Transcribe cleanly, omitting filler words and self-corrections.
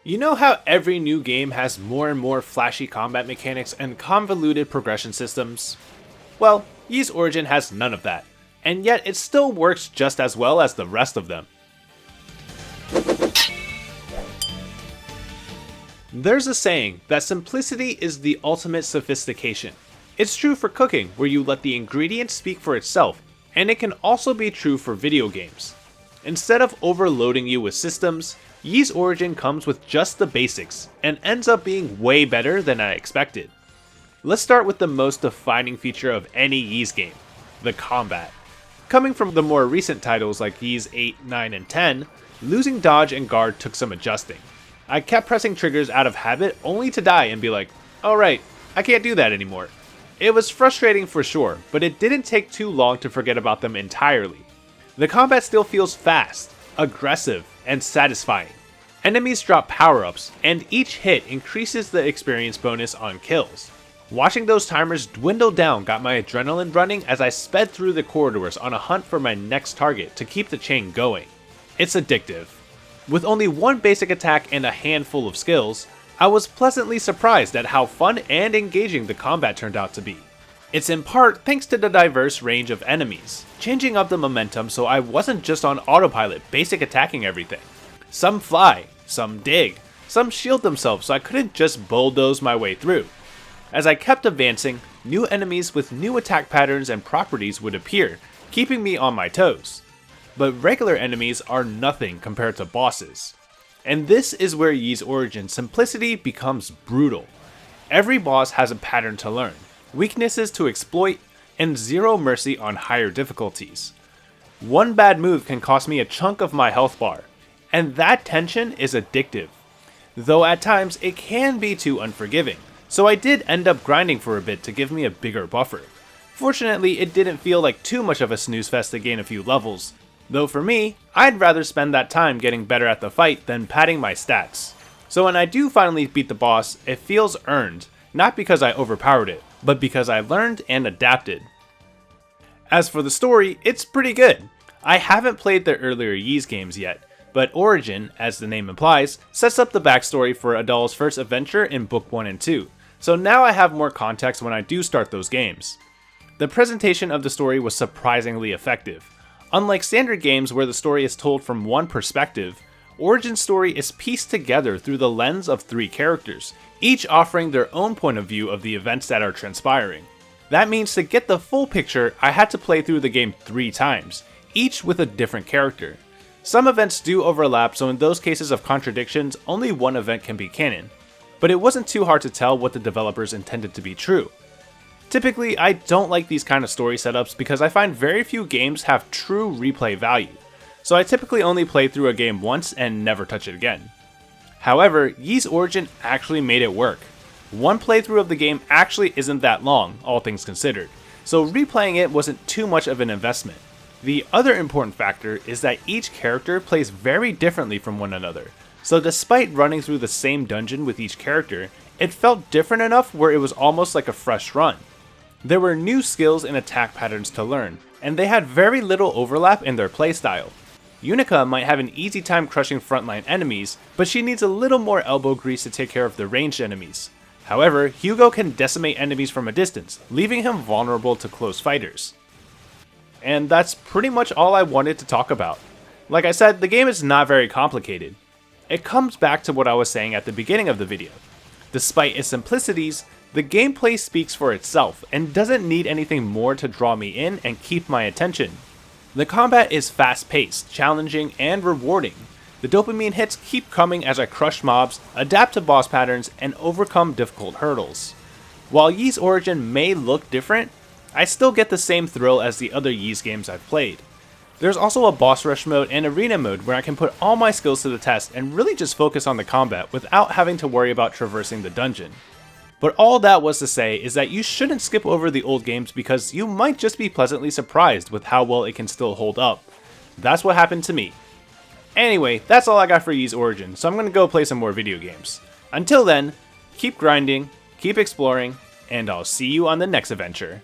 You know how every new game has more and more flashy combat mechanics and convoluted progression systems? Well, Ys Origin has none of that, and yet it still works just as well as the rest of them. There's a saying that simplicity is the ultimate sophistication. It's true for cooking, where you let the ingredients speak for itself, and it can also be true for video games. Instead of overloading you with systems, Ys Origin comes with just the basics, and ends up being way better than I expected. Let's start with the most defining feature of any Ys game, the combat. Coming from the more recent titles like Ys 8, 9, and 10, losing dodge and guard took some adjusting. I kept pressing triggers out of habit only to die and be like, alright, I can't do that anymore. It was frustrating for sure, but it didn't take too long to forget about them entirely. The combat still feels fast, aggressive, and satisfying. Enemies drop power-ups, and each hit increases the experience bonus on kills. Watching those timers dwindle down got my adrenaline running as I sped through the corridors on a hunt for my next target to keep the chain going. It's addictive. With only one basic attack and a handful of skills, I was pleasantly surprised at how fun and engaging the combat turned out to be. It's in part thanks to the diverse range of enemies, changing up the momentum so I wasn't just on autopilot basic attacking everything. Some fly, some dig, some shield themselves so I couldn't just bulldoze my way through. As I kept advancing, new enemies with new attack patterns and properties would appear, keeping me on my toes. But regular enemies are nothing compared to bosses. And this is where Ys Origin's simplicity becomes brutal. Every boss has a pattern to learn, weaknesses to exploit, and zero mercy on higher difficulties. One bad move can cost me a chunk of my health bar, and that tension is addictive. Though at times it can be too unforgiving, so I did end up grinding for a bit to give me a bigger buffer. Fortunately, it didn't feel like too much of a snooze fest to gain a few levels, though for me, I'd rather spend that time getting better at the fight than padding my stats. So when I do finally beat the boss, it feels earned, not because I overpowered it, but because I learned and adapted. As for the story, it's pretty good. I haven't played the earlier Ys games yet, but Origin, as the name implies, sets up the backstory for Adal's first adventure in Book 1 and 2, so now I have more context when I do start those games. The presentation of the story was surprisingly effective. Unlike standard games where the story is told from one perspective, Origin's story is pieced together through the lens of 3 characters, each offering their own point of view of the events that are transpiring. That means to get the full picture, I had to play through the game 3 times, each with a different character. Some events do overlap, so in those cases of contradictions, only one event can be canon, but it wasn't too hard to tell what the developers intended to be true. Typically, I don't like these kind of story setups because I find very few games have true replay value, so I typically only play through a game once and never touch it again. However, Ys Origin actually made it work. One playthrough of the game actually isn't that long, all things considered, so replaying it wasn't too much of an investment. The other important factor is that each character plays very differently from one another, so despite running through the same dungeon with each character, it felt different enough where it was almost like a fresh run. There were new skills and attack patterns to learn, and they had very little overlap in their playstyle. Unica might have an easy time crushing frontline enemies, but she needs a little more elbow grease to take care of the ranged enemies. However, Hugo can decimate enemies from a distance, leaving him vulnerable to close fighters. And that's pretty much all I wanted to talk about. Like I said, the game is not very complicated. It comes back to what I was saying at the beginning of the video. Despite its simplicities, the gameplay speaks for itself and doesn't need anything more to draw me in and keep my attention. The combat is fast-paced, challenging, and rewarding. The dopamine hits keep coming as I crush mobs, adapt to boss patterns, and overcome difficult hurdles. While Ys Origin may look different, I still get the same thrill as the other Ys games I've played. There's also a boss rush mode and arena mode where I can put all my skills to the test and really just focus on the combat without having to worry about traversing the dungeon. But all that was to say is that you shouldn't skip over the old games because you might just be pleasantly surprised with how well it can still hold up. That's what happened to me. Anyway, that's all I got for Ys Origin, so I'm gonna go play some more video games. Until then, keep grinding, keep exploring, and I'll see you on the next adventure.